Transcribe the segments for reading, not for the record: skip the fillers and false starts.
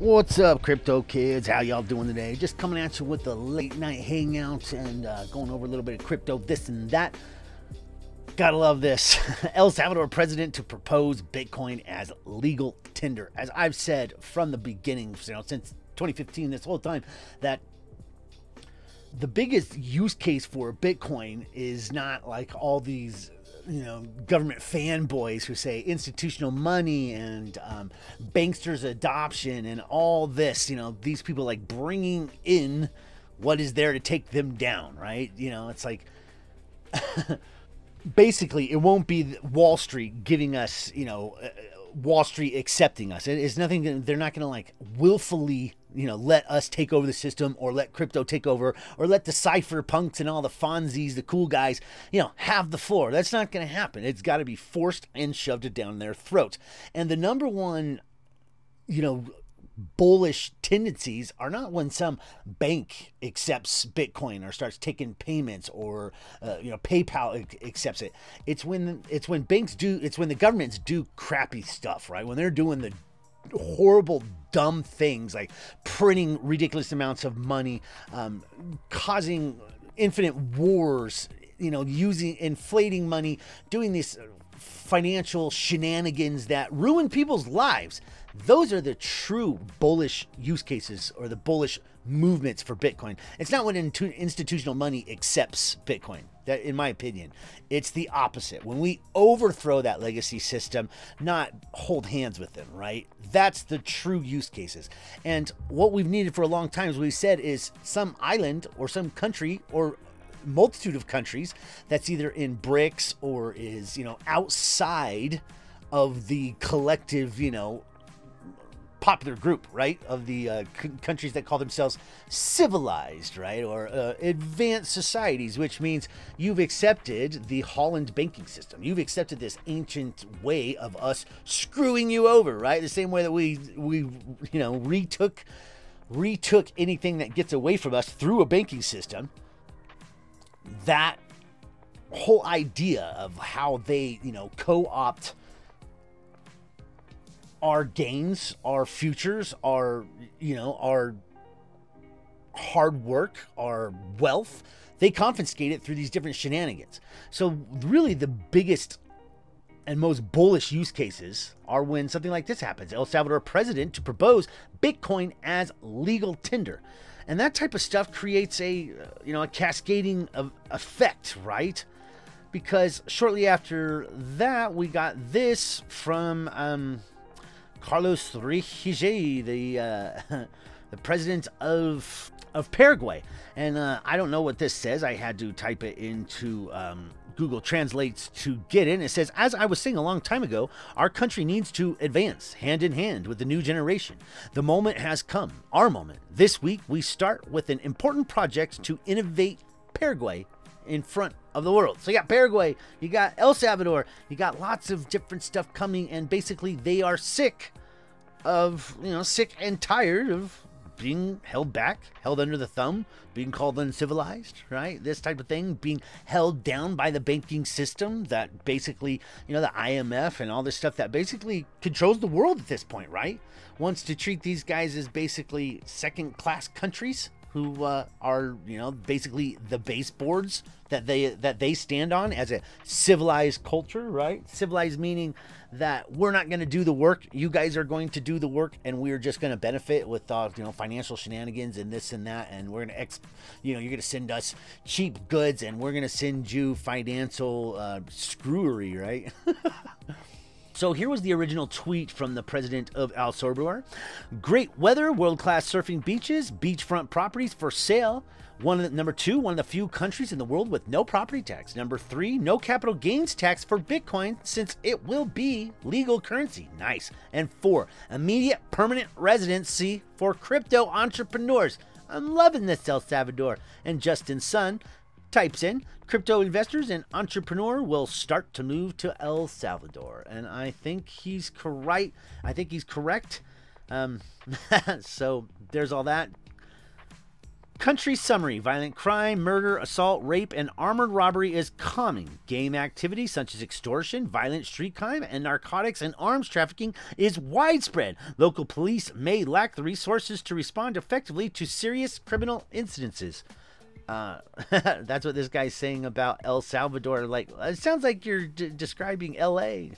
What's up, crypto kids? How y'all doing today? Just coming at you with a late night hangout and going over a little bit of crypto, this and that. Gotta love this. El Salvador president to propose Bitcoin as legal tender. As I've said from the beginning, since 2015, this whole time, that the biggest use case for Bitcoin is not like all these government fanboys who say institutional money and banksters adoption and all this, these people like bringing in what is there to take them down, right? It's like basically it won't be Wall Street giving us, Wall Street accepting us. It's nothing. They're not going to like willfully, let us take over the system or let crypto take over or let the cypherpunks and all the Fonzies, the cool guys, have the floor. That's not going to happen. It's got to be forced and shoved down their throats. And the number one, bullish tendencies are not when some bank accepts Bitcoin or starts taking payments or PayPal accepts it. It's when banks do. It's when the governments do crappy stuff, right? When they're doing the horrible dumb things like printing ridiculous amounts of money, causing infinite wars, using inflating money, doing these financial shenanigans that ruin people's lives. Those are the true bullish use cases or the bullish movements for Bitcoin. It's not when institutional money accepts Bitcoin. That, in my opinion, it's the opposite. When we overthrow that legacy system, not hold hands with them, right? That's the true use cases. And what we've needed for a long time, as we said, is some island or some country or multitude of countries that's either in BRICS or is, outside of the collective, popular group, right, of the countries that call themselves civilized, right, or advanced societies, which means you've accepted the Holland banking system. You've accepted this ancient way of us screwing you over, right? The same way that we retook anything that gets away from us through a banking system. That whole idea of how they, co-opt our gains, our futures, our hard work, our wealth, they confiscate it through these different shenanigans. So really the biggest and most bullish use cases are when something like this happens. El Salvador president to propose Bitcoin as legal tender. And that type of stuff creates a cascading of effect, right? Because shortly after that, we got this from Carlos Rijé, the president of Paraguay. And I don't know what this says. I had to type it into Google Translates to get in. It says, as I was saying a long time ago, our country needs to advance hand in hand with the new generation. The moment has come, our moment. This week, we start with an important project to innovate Paraguay in front of the world. So you got Paraguay, you got El Salvador, you got lots of different stuff coming, and basically they are sick and tired of being held back, held under the thumb, being called uncivilized, right? This type of thing, being held down by the banking system that basically, the IMF and all this stuff that basically controls the world at this point, right? Wants to treat these guys as basically second-class countries who are, basically the baseboards that they stand on as a civilized culture, right? Civilized meaning that we're not going to do the work. You guys are going to do the work, and we're just going to benefit with, financial shenanigans and this and that. And we're going to, you're going to send us cheap goods, and we're going to send you financial screwery, right? So here was the original tweet from the president of El Salvador. Great weather, world-class surfing beaches, beachfront properties for sale. Number two, one of the few countries in the world with no property tax. Number three, no capital gains tax for Bitcoin since it will be legal currency. Nice. And four, immediate permanent residency for crypto entrepreneurs. I'm loving this, El Salvador. And Justin Sun types in, crypto investors and entrepreneur will start to move to El Salvador. And I think he's correct. So there's all that. Country summary. Violent crime, murder, assault, rape, and armored robbery is common. Game activity such as extortion, violent street crime, and narcotics and arms trafficking is widespread. Local police may lack the resources to respond effectively to serious criminal incidences. That's what this guy's saying about El Salvador. Like, it sounds like you're describing LA.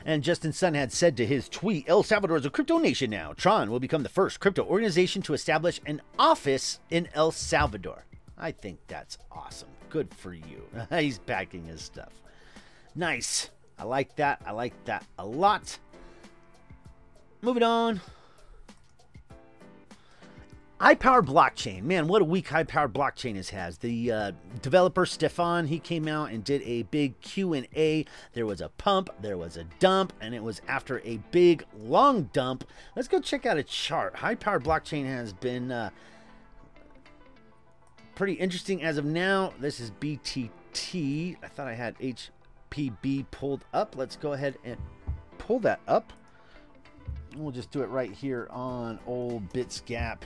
And Justin Sun had said to his tweet, El Salvador is a crypto nation now. Tron will become the first crypto organization to establish an office in El Salvador. I think that's awesome. Good for you. He's backing his stuff. Nice. I like that. I like that a lot. Moving on. High-powered blockchain. Man, what a week high-powered blockchain has. The developer, Stefan, he came out and did a big Q&A. There was a pump, there was a dump, and it was after a big, long dump. Let's go check out a chart. High-powered blockchain has been pretty interesting as of now. This is BTT. I thought I had HPB pulled up. Let's go ahead and pull that up. We'll just do it right here on old Bitsgap.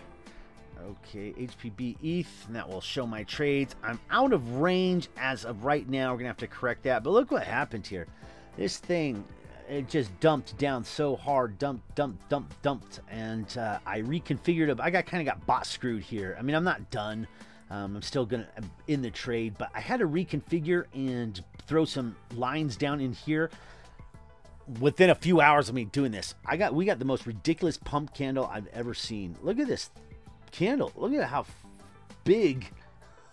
Okay, HPB ETH, and that will show my trades. I'm out of range as of right now. We're going to have to correct that. But look what happened here. This thing, it just dumped down so hard. Dumped. And I reconfigured it. I kind of got bot screwed here. I mean, I'm not done. I'm still going to in the trade. But I had to reconfigure and throw some lines down in here. Within a few hours of me doing this, we got the most ridiculous pump candle I've ever seen. Look at this candle. Look at how big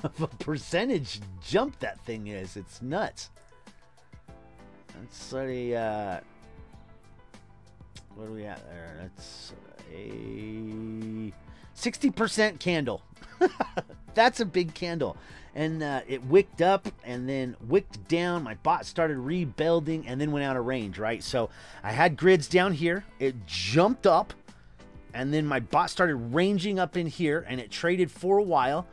of a percentage jump that thing is. It's nuts. That's a what are we at there? That's a 60% candle. That's a big candle. And it wicked up and then wicked down. My bot started rebuilding and then went out of range, right? So I had grids down here. It jumped up. And then my bot started ranging up in here, and it traded for a while.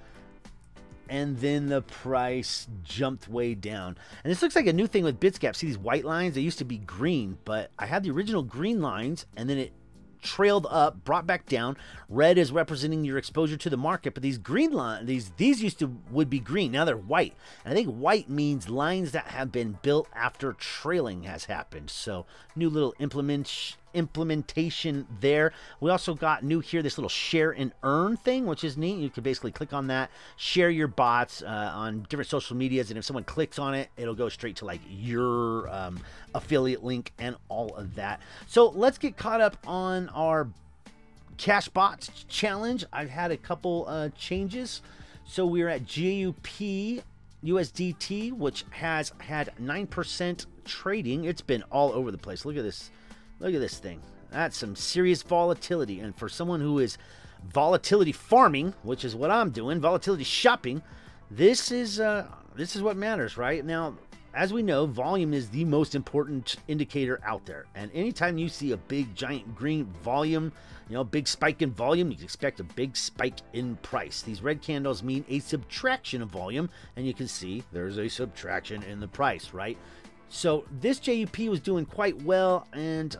And then the price jumped way down. And this looks like a new thing with Bitsgap. See these white lines? They used to be green, but I had the original green lines, and then it trailed up, brought back down. Red is representing your exposure to the market, but these green lines, these would be green. Now they're white. And I think white means lines that have been built after trailing has happened. So new little implementation there. We also got new here, this little share and earn thing, which is neat. You can basically click on that, share your bots on different social medias, and if someone clicks on it, it'll go straight to like your affiliate link and all of that. So let's get caught up on our cash bots challenge. I've had a couple changes. So we're at JUP USDT, which has had 9% trading. It's been all over the place. Look at this. Look at this thing. That's some serious volatility. And for someone who is volatility farming, which is what I'm doing, volatility shopping, this is what matters, right? Now, as we know, volume is the most important indicator out there. And anytime you see a big, giant green volume, big spike in volume, you can expect a big spike in price. These red candles mean a subtraction of volume, and you can see there's a subtraction in the price, right? So this JUP was doing quite well, and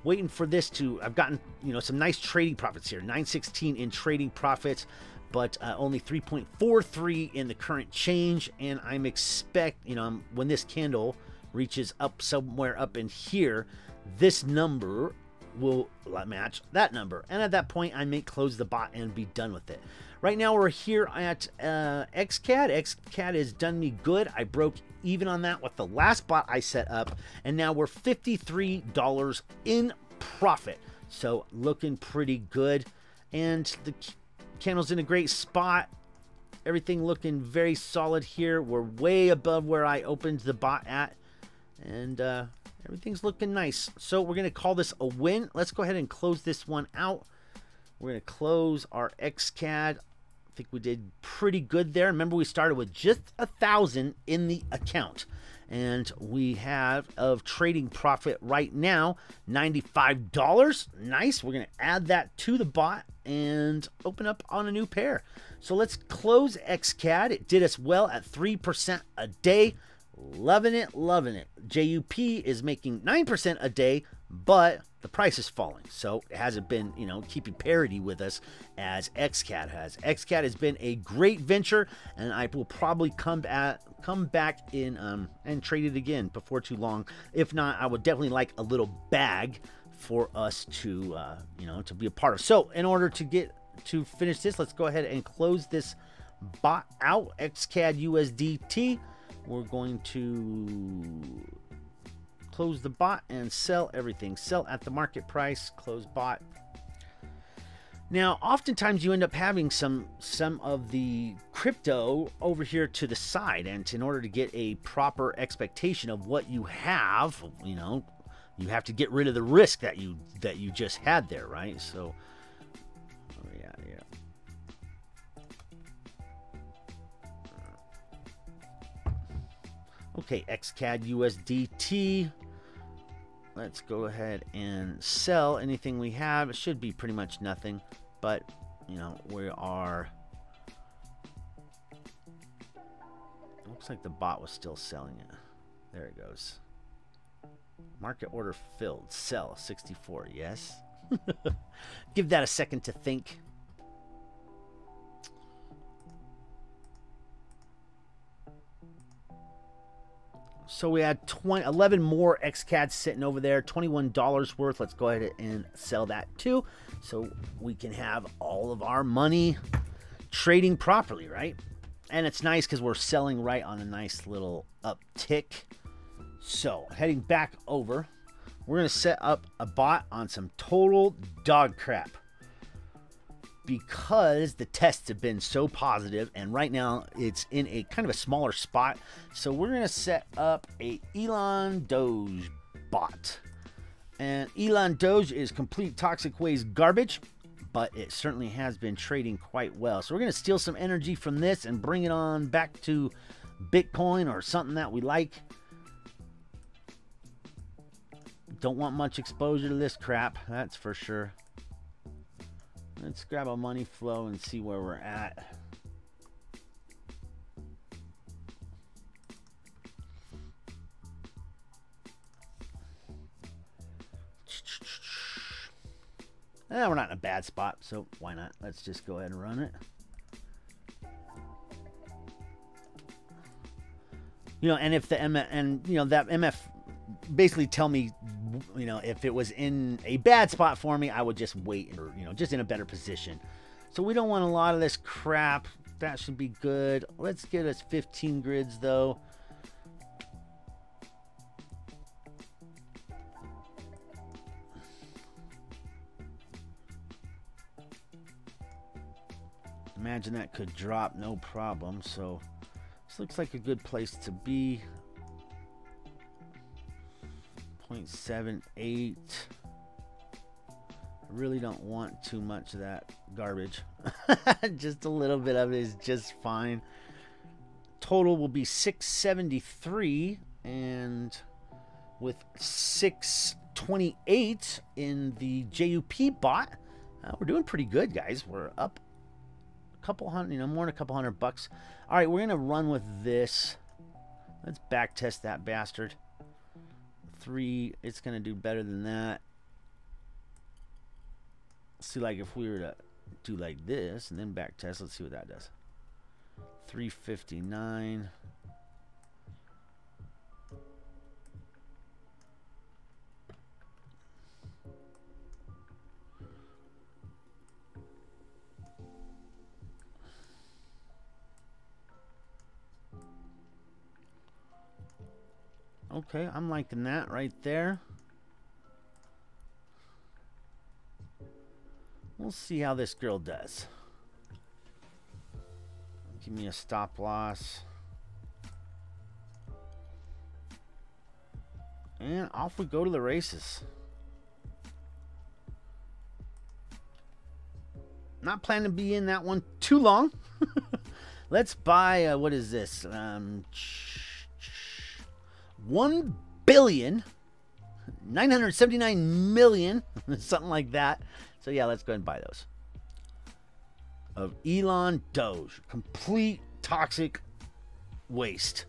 waiting for this to, I've gotten, some nice trading profits here. 916 in trading profits, but only 3.43 in the current change. And I'm when this candle reaches up somewhere up in here, this number will match that number. And at that point, I may close the bot and be done with it. Right now, we're here at XCAD. XCAD has done me good. I broke even on that with the last bot I set up, and now we're $53 in profit. So looking pretty good, and the candle's in a great spot. Everything looking very solid here. We're way above where I opened the bot at, and everything's looking nice. So we're going to call this a win. Let's go ahead and close this one out. We're going to close our XCAD. I think we did pretty good there. Remember, we started with just 1,000 in the account, and we have of trading profit right now $95. Nice. We're going to add that to the bot and open up on a new pair. So let's close XCAD. It did us well at 3% a day. Loving it, loving it. JUP is making 9% a day, but the price is falling. So it hasn't been, you know, keeping parity with us as XCAD has. XCAD has been a great venture, and I will probably come back in and trade it again before too long. If not, I would definitely like a little bag for us to, you know, to be a part of. So in order to finish this, let's go ahead and close this bot out, XCAD USDT. We're going to close the bot and sell everything. Sell at the market price, close bot. Now, oftentimes you end up having some of the crypto over here to the side, and in order to get a proper expectation of what you have, you know, you have to get rid of the risk that you just had there, right? So, oh yeah. Okay, XCAD USDT. Let's go ahead and sell anything we have. It should be pretty much nothing, but you know, we are. Looks like the bot was still selling it. There it goes. Market order filled. Sell 64. Yes. Give that a second to think. So we had 11 more XCAD sitting over there, $21 worth. Let's go ahead and sell that too, so we can have all of our money trading properly, right? And it's nice because we're selling right on a nice little uptick. So heading back over, we're going to set up a bot on some total dog crap, because the tests have been so positive, and right now it's in a kind of a smaller spot. So we're going to set up a Elon Doge bot. And Elon Doge is complete toxic waste garbage, but it certainly has been trading quite well. So we're going to steal some energy from this and bring it on back to Bitcoin or something that we like. Don't want much exposure to this crap, that's for sure. Let's grab a money flow and see where we're at. We're not in a bad spot, so why not? Let's just go ahead and run it. You know, and if the MF, and you know, that MF basically tell me, you know, if it was in a bad spot for me, I would just wait, or, you know, just in a better position. So we don't want a lot of this crap. That should be good. Let's get us 15 grids though. Imagine that could drop no problem. So this looks like a good place to be. 0.78. I really don't want too much of that garbage. Just a little bit of it is just fine. Total will be 673, and with 628 in the JUP bot, we're doing pretty good, guys. We're up a couple hundred, you know, more than a couple $100. All right, we're gonna run with this. Let's back test that bastard. 3, it's gonna do better than that. See, like if we were to do like this and then back test, let's see what that does. 359. Okay, I'm liking that right there. We'll see how this girl does. Give me a stop loss. And off we go to the races. Not planning to be in that one too long. Let's buy, what is this? 1,979,000,000, something like that. So yeah, let's go ahead and buy those. Of Elon Doge. Complete toxic waste.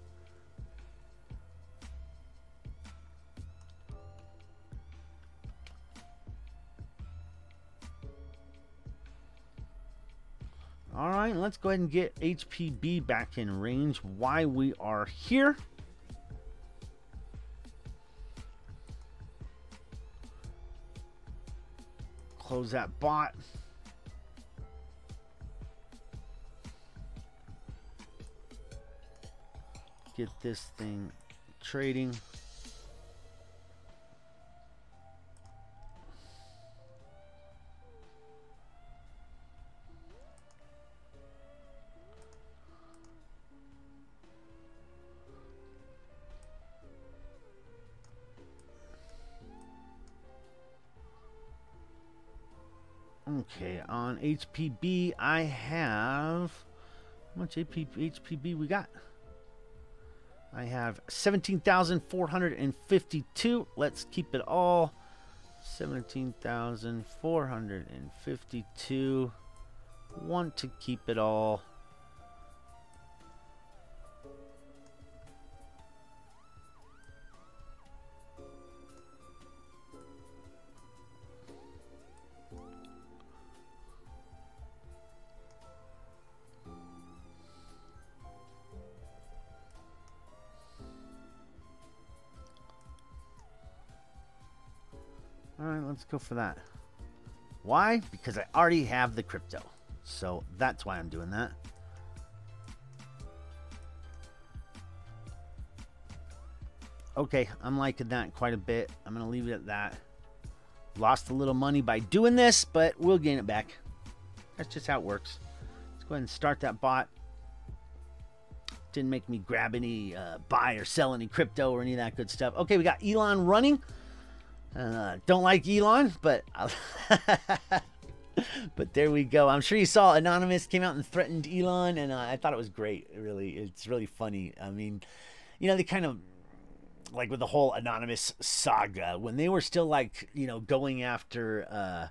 All right, let's go ahead and get HPB back in range while we are here. Close that bot. Get this thing trading. Okay, on HPB, I have, how much HPB we got? I have 17,452. Let's keep it all. 17,452. Want to keep it all. All right, let's go for that. Why? Because I already have the crypto. So that's why I'm doing that. Okay, I'm liking that quite a bit. I'm going to leave it at that. Lost a little money by doing this, but we'll gain it back. That's just how it works. Let's go ahead and start that bot. Didn't make me grab any, buy or sell any crypto or any of that good stuff. Okay, we got Elon running. Don't like Elon, but but there we go. I'm sure you saw Anonymous came out and threatened Elon, and I thought it was great. It's really funny. I mean, you know, they kind of like with the whole Anonymous saga when they were still like, you know, going after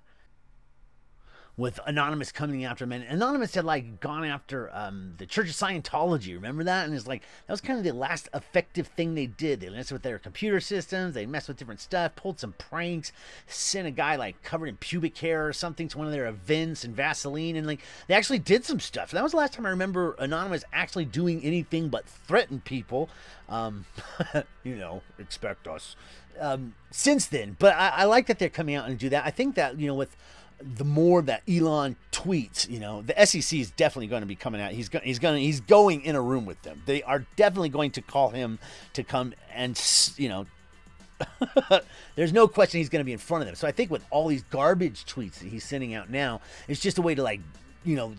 with Anonymous coming after him, and Anonymous had like gone after the Church of Scientology. Remember that? And it's like that was kind of the last effective thing they did. They messed with their computer systems, they messed with different stuff, pulled some pranks, sent a guy like covered in pubic hair or something to one of their events and Vaseline, and like they actually did some stuff. That was the last time I remember Anonymous actually doing anything but threaten people. You know, expect us. Since then, but I like that they're coming out and do that. I think that, you know, with the more that Elon tweets, you know, the SEC is definitely going to be coming out. He's going in a room with them. They are definitely going to call him to come and, you know, there's no question he's going to be in front of them. So I think with all these garbage tweets that he's sending out now, it's just a way to, like, you know,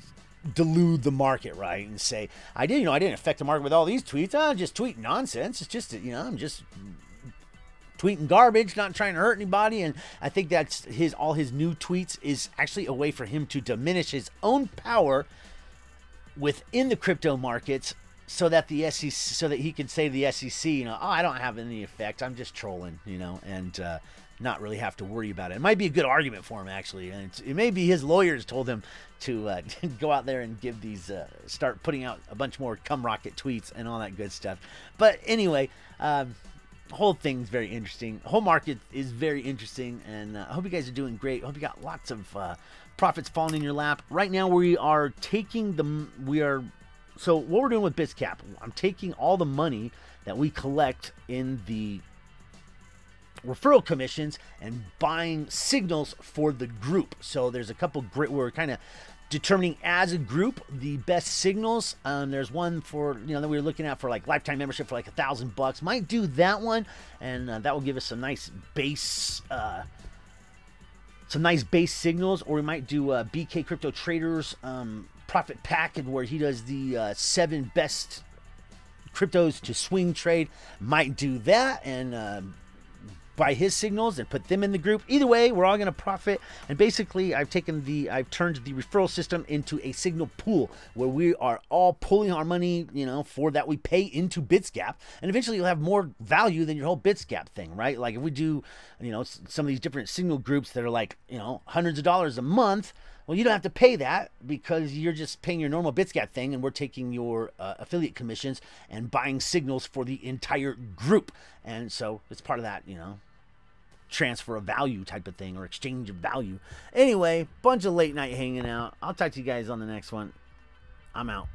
delude the market, right? And say, I didn't affect the market with all these tweets. I'm just tweeting nonsense. It's just, you know, I'm just tweeting garbage, not trying to hurt anybody. And I think that's all his new tweets is actually a way for him to diminish his own power within the crypto markets, so that the SEC, so that he can say to the SEC, you know, oh, I don't have any effect, I'm just trolling, you know, and not really have to worry about it. It might be a good argument for him, actually, and it may be his lawyers told him to go out there and give these start putting out a bunch more cum rocket tweets and all that good stuff. But anyway, the whole thing's very interesting. The whole market is very interesting, and I hope you guys are doing great. I hope you got lots of profits falling in your lap. Right now, we are taking so what we're doing with Bitsgap, I'm taking all the money that we collect in the referral commissions and buying signals for the group. So there's a couple great, we're kind of determining as a group the best signals. There's one for, you know, that we were looking at for like lifetime membership for like $1,000. Might do that one, and that will give us some nice base signals. Or we might do BK Crypto Traders profit pack, where he does the 7 best cryptos to swing trade. Might do that and buy his signals and put them in the group. Either way, we're all going to profit. And basically, I've turned the referral system into a signal pool where we are all pulling our money, you know, for that we pay into Bitsgap. And eventually you'll have more value than your whole Bitsgap thing, right? Like if we do, you know, some of these different signal groups that are like, you know, hundreds of dollars a month, well, you don't have to pay that because you're just paying your normal Bitsgap thing, and we're taking your affiliate commissions and buying signals for the entire group. And so it's part of that, you know, transfer of value type of thing, or exchange of value. Anyway, bunch of late night hanging out. I'll talk to you guys on the next one. I'm out.